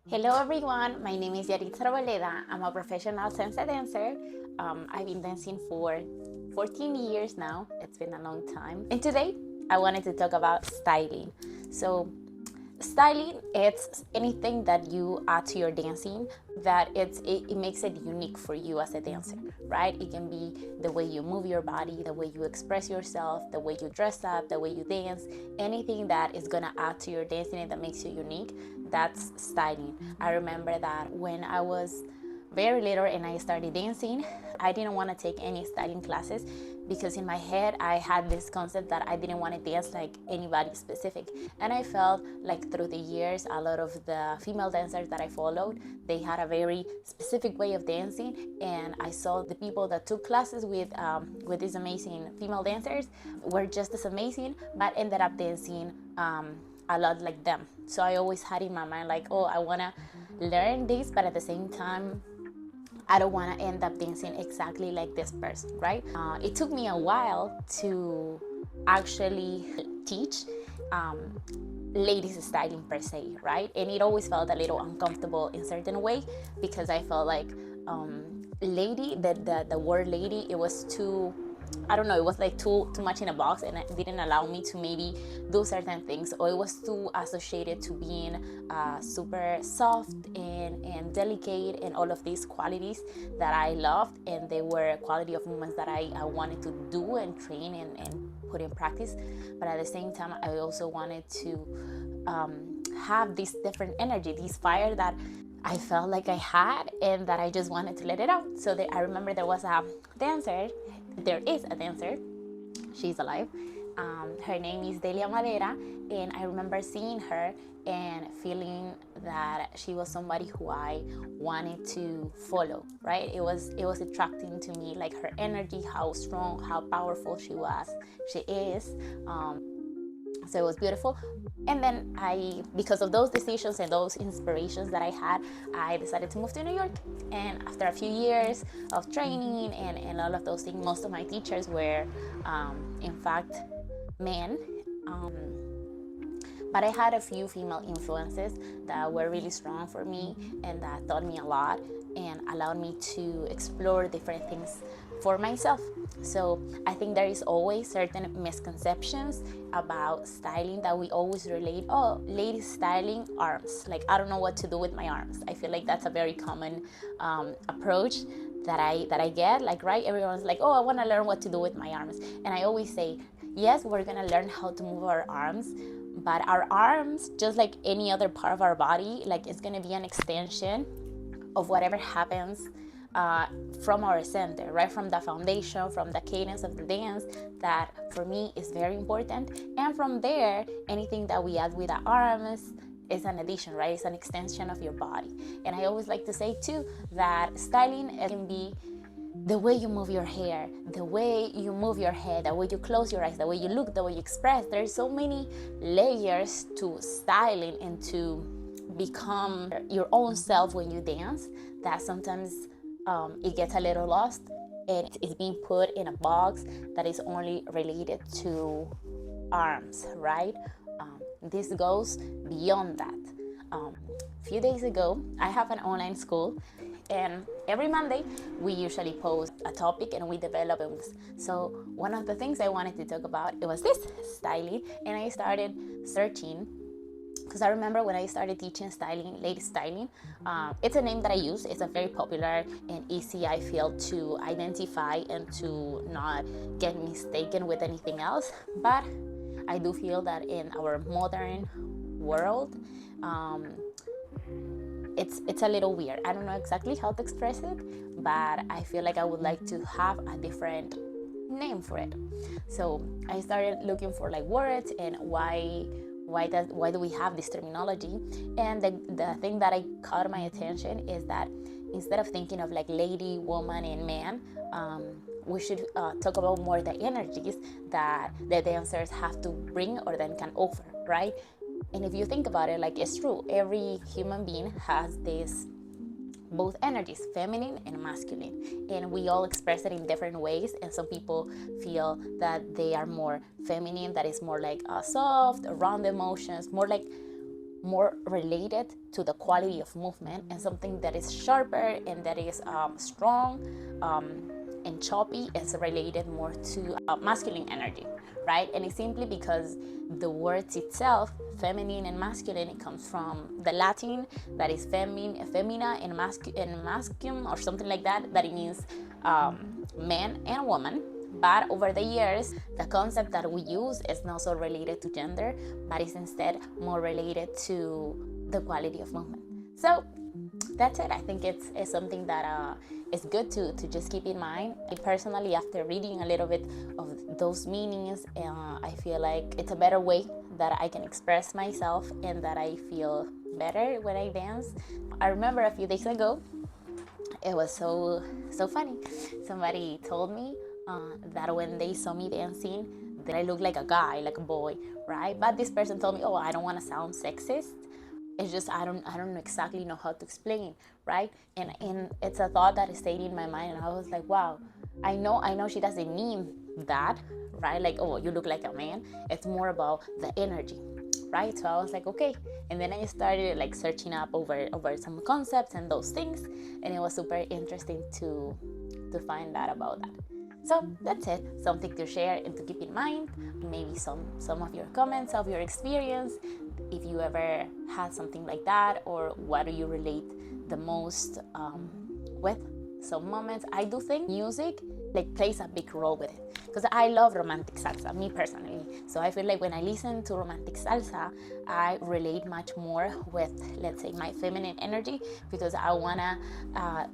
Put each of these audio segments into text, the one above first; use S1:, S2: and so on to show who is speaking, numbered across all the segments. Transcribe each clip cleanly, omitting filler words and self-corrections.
S1: Hello everyone, my name is Yaritza Arboleda. I'm a professional salsa dancer. I've been dancing for 14 years now. It's been a long time. And today I wanted to talk about styling. So styling, it's anything that you add to your dancing that it makes it unique for you as a dancer, right? It can be the way you move your body, the way you express yourself, the way you dress up, the way you dance, anything that is gonna add to your dancing and that makes you unique. That's styling. I remember that when I was very little and I started dancing, I didn't want to take any styling classes because in my head I had this concept that I didn't want to dance like anybody specific. And I felt like through the years, a lot of the female dancers that I followed, they had a very specific way of dancing. And I saw the people that took classes with these amazing female dancers were just as amazing, but ended up dancing a lot like them. So I always had in my mind like, oh, I want to learn this, but at the same time I don't want to end up dancing exactly like this person, right? It took me a while to actually teach ladies styling per se, right? And it always felt a little uncomfortable in certain way because I felt like lady, the word lady, it was too, I don't know, it was like too much in a box, and it didn't allow me to maybe do certain things, or it was too associated to being super soft and delicate and all of these qualities that I loved, and they were quality of movements that I wanted to do and train and put in practice. But at the same time, I also wanted to have this different energy, this fire that I felt like I had and that I just wanted to let it out. So I remember there was a dancer, there is a dancer, she's alive. Her name is Delia Madera, and I remember seeing her and feeling that she was somebody who I wanted to follow, right? It was attracting to me, like her energy, how strong, how powerful she is. So it was beautiful. And then because of those decisions and those inspirations that I had, I decided to move to New York. And after a few years of training and all of those things, most of my teachers were, in fact, men. But I had a few female influences that were really strong for me and that taught me a lot and allowed me to explore different things for myself. So I think there is always certain misconceptions about styling that we always relate. Oh, ladies styling arms. Like, I don't know what to do with my arms. I feel like that's a very common approach that I get. Like, right? Everyone's like, oh, I want to learn what to do with my arms. And I always say, yes, we're going to learn how to move our arms, but our arms, just like any other part of our body, like it's going to be an extension of whatever happens from our center, right? From the foundation, from the cadence of the dance, that for me is very important. And from there, anything that we add with the arms is an addition, right? It's an extension of your body. And I always like to say too that styling can be the way you move your hair, the way you move your head, the way you close your eyes, the way you look, the way you express. There's so many layers to styling and to become your own self when you dance that sometimes it gets a little lost and it's being put in a box that is only related to arms, right? This goes beyond that. A few days ago, I have an online school, and every Monday we usually post a topic and we develop it. So one of the things I wanted to talk about, it was this styling, and I started searching because I remember when I started teaching styling, lady styling, it's a name that I use. It's a very popular and easy, I feel, to identify and to not get mistaken with anything else. But I do feel that in our modern world, it's a little weird. I don't know exactly how to express it, but I feel like I would like to have a different name for it. So I started looking for like words and why do we have this terminology. And the thing that I caught my attention is that instead of thinking of like lady, woman, and man, we should talk about more the energies that the dancers have to bring or then can offer, right? And if you think about it, like, it's true, every human being has this both energies, feminine and masculine, and we all express it in different ways. And some people feel that they are more feminine, that is more like soft, around emotions, more more related to the quality of movement, and something that is sharper and that is strong and choppy is related more to masculine energy, right? And it's simply because the words itself, feminine and masculine, it comes from the Latin that is femina and masculine or something like that, that it means man and woman. But over the years, the concept that we use is not so related to gender, but is instead more related to the quality of movement. So that's it. I think it's something that is good to just keep in mind. I personally, after reading a little bit of those meanings, I feel like it's a better way that I can express myself and that I feel better when I dance. I remember a few days ago, it was so funny. Somebody told me that when they saw me dancing, that I looked like a guy, like a boy, right? But this person told me, "Oh, I don't want to sound sexist. It's just I don't exactly know how to explain, right?" And it's a thought that stayed in my mind, and I was like, "Wow, I know she doesn't mean that, right? Like, oh, you look like a man." It's more about the energy, right? So I was like, okay. And then I started like searching up over some concepts and those things, and it was super interesting to find out about that. So that's it, something to share and to keep in mind. Maybe some of your comments of your experience, if you ever had something like that, or what do you relate the most with some moments. I do think music like plays a big role with it, because I love romantic salsa, me personally. So I feel like when I listen to romantic salsa, I relate much more with, let's say, my feminine energy, because I wanna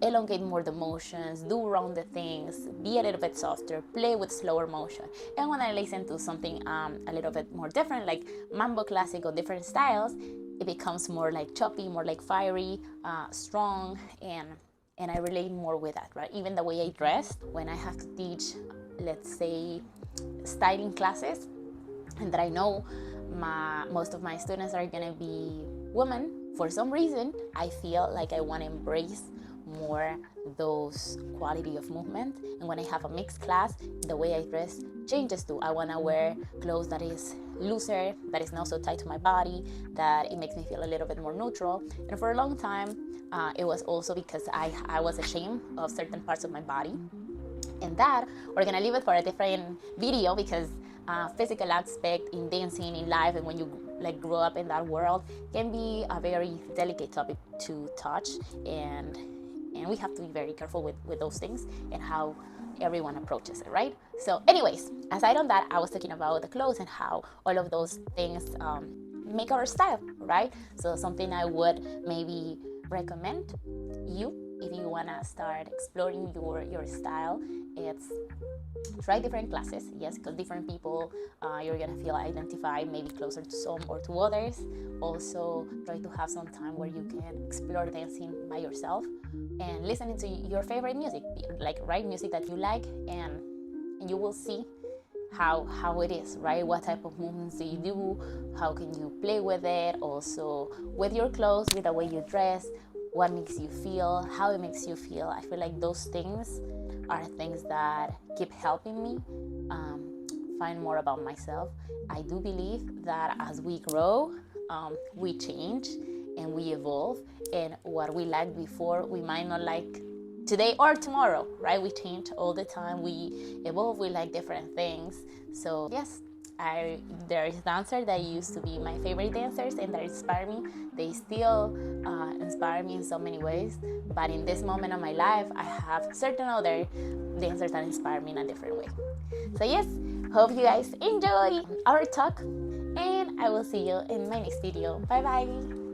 S1: elongate more the motions, do rounded things, be a little bit softer, play with slower motion. And when I listen to something a little bit more different, like mambo classic or different styles, it becomes more like choppy, more like fiery, strong, and I relate more with that, right? Even the way I dress, when I have to teach, let's say, styling classes, and that I know most of my students are gonna be women, for some reason, I feel like I wanna embrace more those quality of movement. And when I have a mixed class, the way I dress changes too. I wanna wear clothes that is looser, that is not so tight to my body, that it makes me feel a little bit more neutral. And for a long time, it was also because I was ashamed of certain parts of my body. And that, we're gonna leave it for a different video, because physical aspect in dancing, in life, and when you like grow up in that world, can be a very delicate topic to touch, and we have to be very careful with those things and how everyone approaches it, right? So anyways, aside on that, I was talking about the clothes and how all of those things make our style, right? So something I would maybe recommend you, if you want to start exploring your style, it's try different classes. Yes, because different people, you're gonna feel identified maybe closer to some or to others. Also try to have some time where you can explore dancing by yourself and listening to your favorite music, like right music that you like, and you will see how it is, right? What type of movements do you do? How can you play with it? Also with your clothes, with the way you dress, what makes you feel, how it makes you feel. I feel like those things are things that keep helping me find more about myself. I do believe that as we grow, we change and we evolve, and what we liked before, we might not like today or tomorrow, right? We change all the time, we evolve, we like different things. So yes, there is dancers that used to be my favorite dancers and that inspire me. They still inspire me in so many ways, but in this moment of my life, I have certain other dancers that inspire me in a different way. So yes, hope you guys enjoy our talk, and I will see you in my next video. Bye bye.